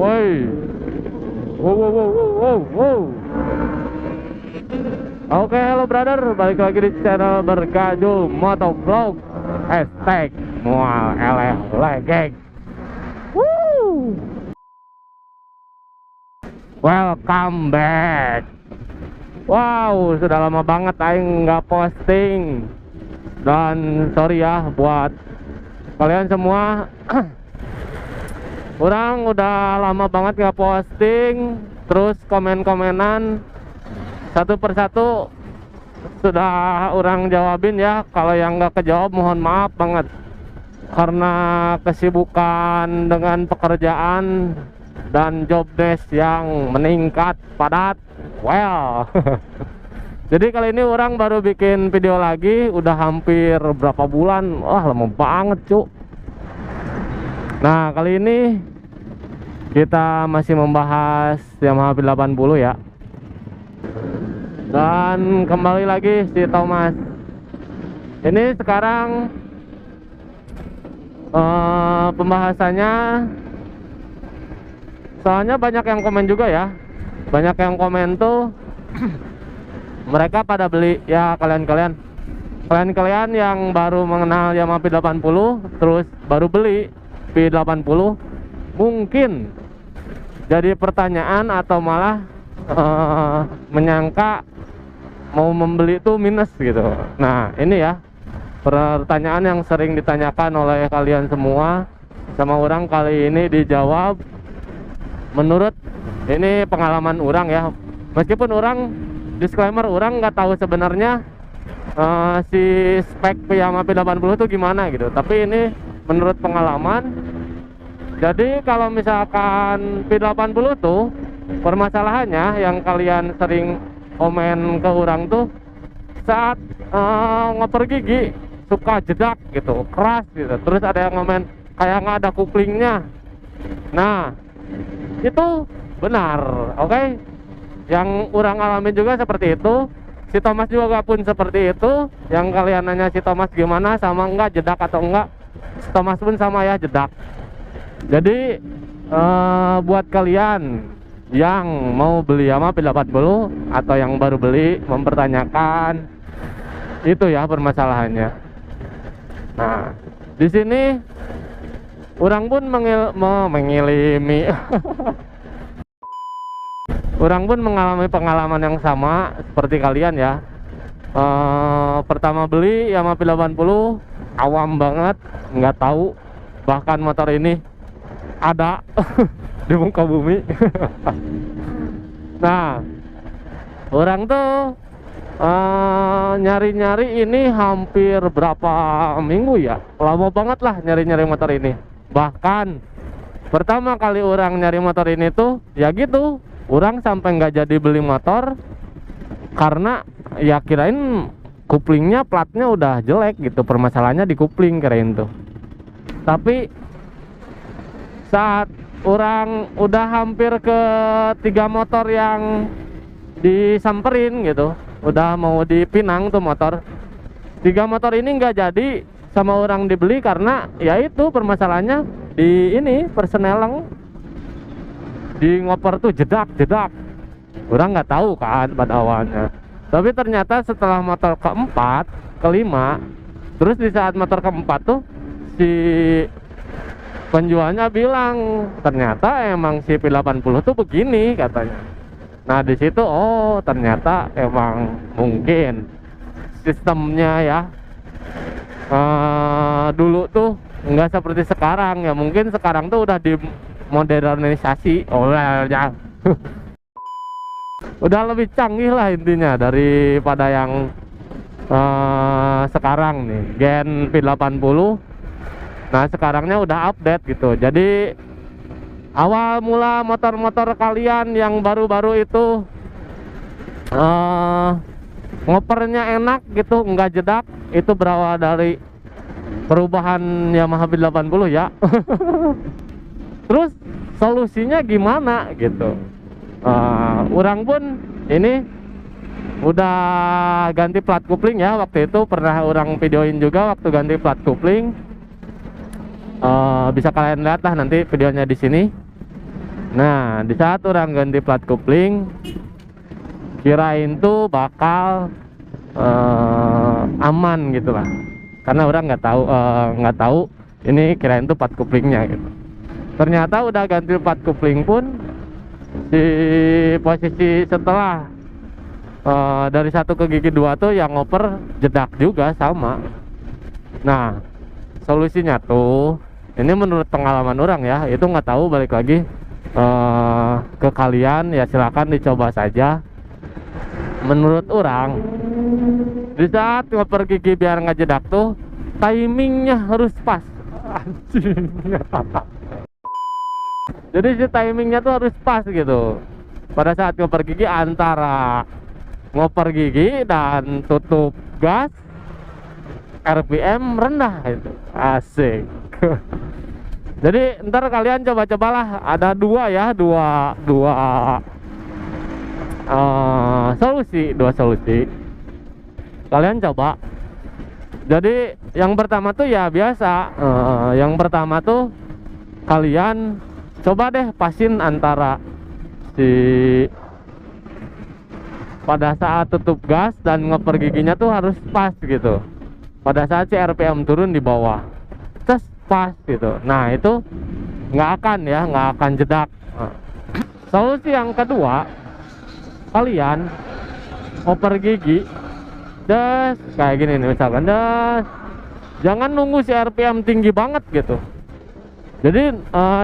Woi. Wow, wow, wow, wow, wow, wow. Oke, halo brother, balik lagi di channel Bergajul Motovlog. Hashtag mual eleh legeng. Woo. Welcome back. Wow, sudah lama banget aing nggak posting. Dan sorry ya buat kalian semua. Orang udah lama banget nggak posting, terus komen-komenan satu persatu sudah orang jawabin ya. Kalau yang nggak kejawab mohon maaf banget, karena kesibukan dengan pekerjaan dan job desk yang meningkat padat. Well, jadi kali ini orang baru bikin video lagi, udah hampir berapa bulan. Wah, lama banget cuk. Nah, kali ini kita masih membahas Yamaha P80 ya. Dan kembali lagi si Thomas. Ini sekarang pembahasannya, soalnya banyak yang komen juga ya. Banyak yang komen tuh mereka pada beli ya, kalian-kalian yang baru mengenal Yamaha P80 terus baru beli P80, mungkin jadi pertanyaan atau malah menyangka mau membeli itu minus gitu. Nah, ini ya pertanyaan yang sering ditanyakan oleh kalian semua sama orang. Kali ini dijawab menurut ini pengalaman orang ya. Meskipun orang disclaimer, orang nggak tahu sebenarnya si spek Yamaha P80 itu gimana gitu, tapi ini menurut pengalaman. Jadi kalau misalkan P80 tuh permasalahannya yang kalian sering komen ke orang tuh saat ngoper gigi suka jedak gitu, keras gitu. Terus ada yang komen kayak nggak ada kuplingnya. Nah, itu benar, oke? Yang orang alami juga seperti itu. Si Thomas juga pun seperti itu. Yang kalian nanya si Thomas gimana, sama enggak jedak atau enggak, Thomas pun sama ya, jedak. Jadi buat kalian yang mau beli Yamaha P80 atau yang baru beli mempertanyakan itu ya permasalahannya. Nah, di sini orang pun mengilimi orang pun mengalami pengalaman yang sama seperti kalian ya. Pertama beli Yamaha P80 awam banget, nggak tahu bahkan motor ini ada di muka bumi. Nah, orang tuh nyari-nyari ini hampir berapa minggu ya, lama banget lah nyari-nyari motor ini. Bahkan pertama kali orang nyari motor ini tuh ya gitu, orang sampai nggak jadi beli motor karena ya kirain kuplingnya, platnya udah jelek gitu, permasalahannya di kupling kirain tuh. Tapi saat orang udah hampir ke 3 motor yang disamperin gitu, udah mau dipinang tuh motor, 3 motor ini nggak jadi sama orang dibeli karena ya itu permasalahannya di ini persneleng, di ngoper tuh jedak. Orang nggak tahu kan pada awalnya, tapi ternyata setelah motor keempat, kelima, terus di saat motor keempat tuh si penjualnya bilang ternyata emang si P80 tuh begini katanya. Nah, di situ oh ternyata emang mungkin sistemnya ya dulu tuh nggak seperti sekarang ya. Mungkin sekarang tuh udah dimodernisasi ya. Udah lebih canggih lah intinya daripada yang sekarang nih Gen P80. Nah, sekarangnya udah update gitu. Jadi awal mula motor-motor kalian yang baru-baru itu ngopernya enak gitu, nggak jedak, itu berawal dari perubahan Yamaha P80 ya. Terus solusinya gimana gitu? Orang pun ini udah ganti plat kupling ya. Waktu itu pernah orang videoin juga waktu ganti plat kupling. Bisa kalian lihat lah nanti videonya di sini. Nah, di saat orang ganti plat kopling, kirain tuh bakal aman gitu lah, karena orang nggak tahu ini, kirain tuh plat koplingnya gitu. Ternyata udah ganti plat kopling pun di posisi setelah dari 1 ke gigi 2 tuh yang ngoper jedak juga sama. Nah, solusinya tuh ini menurut pengalaman orang ya, itu nggak tahu, balik lagi ke kalian ya, silakan dicoba saja. Menurut orang, di saat ngoper gigi biar nggak jedak tuh timingnya harus pas. Anjing. Jadi si timingnya tuh harus pas gitu. Pada saat ngoper gigi, antara ngoper gigi dan tutup gas, RPM rendah itu. Asik. Jadi ntar kalian coba-cobalah, ada dua solusi. Kalian coba. Jadi yang pertama tuh ya biasa, yang pertama tuh kalian coba deh pasin antara pada saat tutup gas dan ngoper giginya tuh harus pas gitu. Pada saat si RPM turun di bawah, terus pas gitu. Nah itu nggak akan jedak. Solusi yang kedua, kalian ngoper gigi des kayak gini nih misalkan, des, jangan nunggu si RPM tinggi banget gitu. Jadi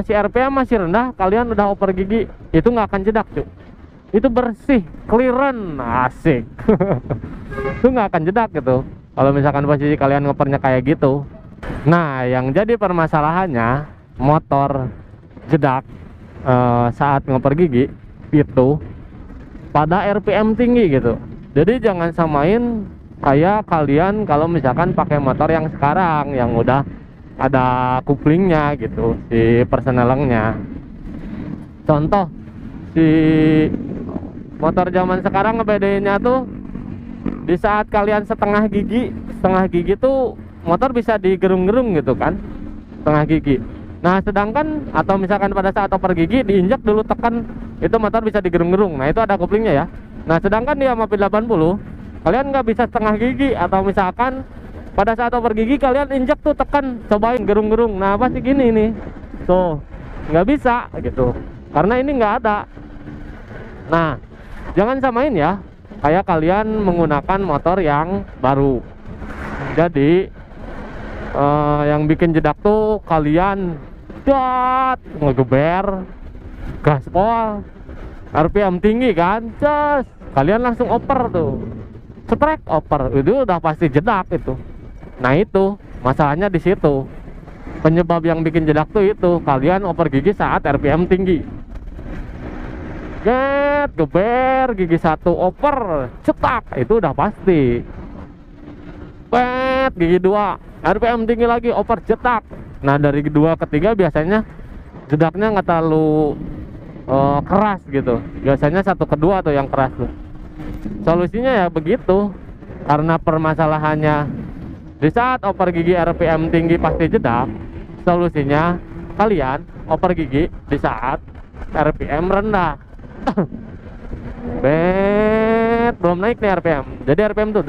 si RPM masih rendah, kalian udah oper gigi, itu nggak akan jedak cuy. Itu bersih, clearance, asik. Itu nggak akan jedak gitu kalau misalkan posisi kalian ngopernya kayak gitu. Nah, yang jadi permasalahannya motor jedak saat ngoper gigi itu pada RPM tinggi gitu. Jadi jangan samain kayak kalian kalau misalkan pakai motor yang sekarang yang udah ada kuplingnya gitu, si persnelengnya. Contoh, si motor zaman sekarang ngebedainnya tuh di saat kalian setengah gigi tuh motor bisa digerung-gerung gitu kan, setengah gigi. Nah sedangkan atau misalkan pada saat oper gigi diinjak dulu, tekan, itu motor bisa digerung-gerung. Nah itu ada kuplingnya ya. Nah sedangkan di Yamaha P80 kalian nggak bisa setengah gigi, atau misalkan pada saat oper gigi kalian injak tuh, tekan, cobain gerung-gerung. Nah pasti gini nih, tuh nggak bisa gitu, karena ini nggak ada. Nah jangan samain ya kayak kalian menggunakan motor yang baru. Jadi yang bikin jedak tuh kalian ngegeber gaspol, RPM tinggi kan, just kalian langsung oper tuh, strike oper, itu udah pasti jedak itu. Nah itu masalahnya di situ. Penyebab yang bikin jedak tuh itu kalian oper gigi saat RPM tinggi. Geber gigi 1 oper cetak, itu udah pasti. Gigi 2 RPM tinggi lagi, oper cetak. Nah dari kedua ketiga biasanya jedaknya nggak terlalu keras gitu. Biasanya 1 ke 2 tuh yang keras tuh. Solusinya ya begitu, karena permasalahannya di saat oper gigi RPM tinggi pasti jedak. Solusinya kalian oper gigi di saat RPM rendah. Belum naik nih RPM, jadi RPM tuh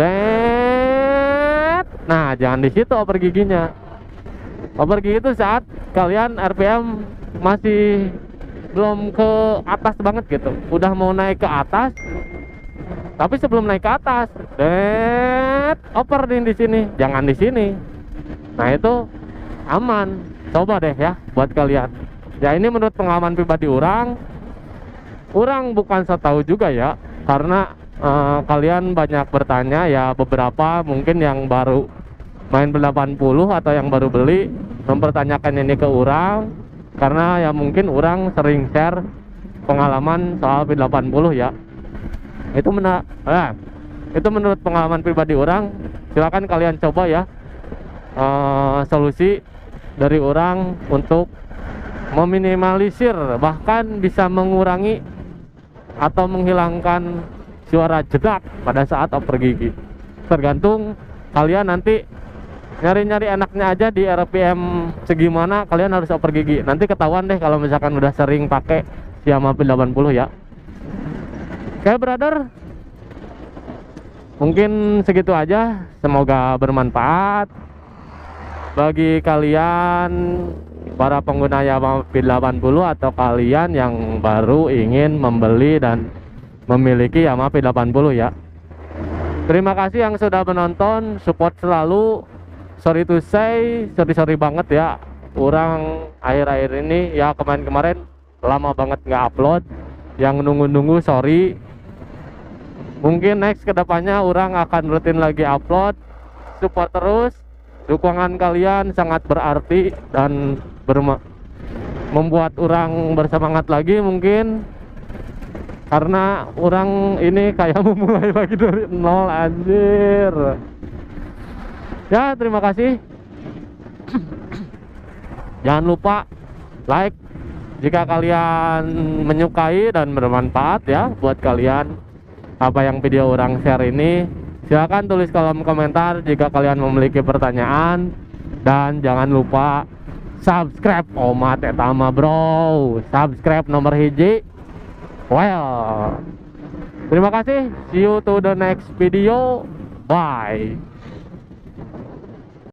nah jangan di situ oper giginya. Oper gigi itu saat kalian RPM masih belum ke atas banget gitu, udah mau naik ke atas, tapi sebelum naik ke atas oper di sini, jangan di sini. Nah itu aman, coba deh ya buat kalian ya. Ini menurut pengalaman pribadi orang bukan so tahu juga ya, karena kalian banyak bertanya ya, beberapa mungkin yang baru main P80 atau yang baru beli mempertanyakan ini ke orang, karena ya mungkin orang sering share pengalaman soal P80 ya. Itu itu menurut pengalaman pribadi orang, silakan kalian coba ya. Solusi dari orang untuk meminimalisir, bahkan bisa mengurangi atau menghilangkan suara jedak pada saat oper gigi. Tergantung kalian nanti nyari-nyari enaknya aja di RPM segimana kalian harus oper gigi. Nanti ketahuan deh kalau misalkan udah sering pakai Yamaha P80 ya. Oke brother, mungkin segitu aja. Semoga bermanfaat bagi kalian para pengguna Yamaha P80 atau kalian yang baru ingin membeli dan memiliki Yamaha P80 ya. Terima kasih yang sudah menonton, support selalu. Sorry to say, sorry banget ya, orang akhir-akhir ini ya, kemarin lama banget nggak upload. Yang nunggu-nunggu sorry. Mungkin next kedepannya orang akan rutin lagi upload. Support terus, dukungan kalian sangat berarti dan membuat orang bersemangat lagi mungkin. Karena orang ini kayak memulai lagi dari nol, anjir. Ya, terima kasih. Jangan lupa like jika kalian menyukai dan bermanfaat ya buat kalian apa yang video orang share ini. Silahkan tulis kolom komentar jika kalian memiliki pertanyaan. Dan jangan lupa subscribe Omat Etama bro. Subscribe nomor hiji. Well, terima kasih. See you to the next video. Bye.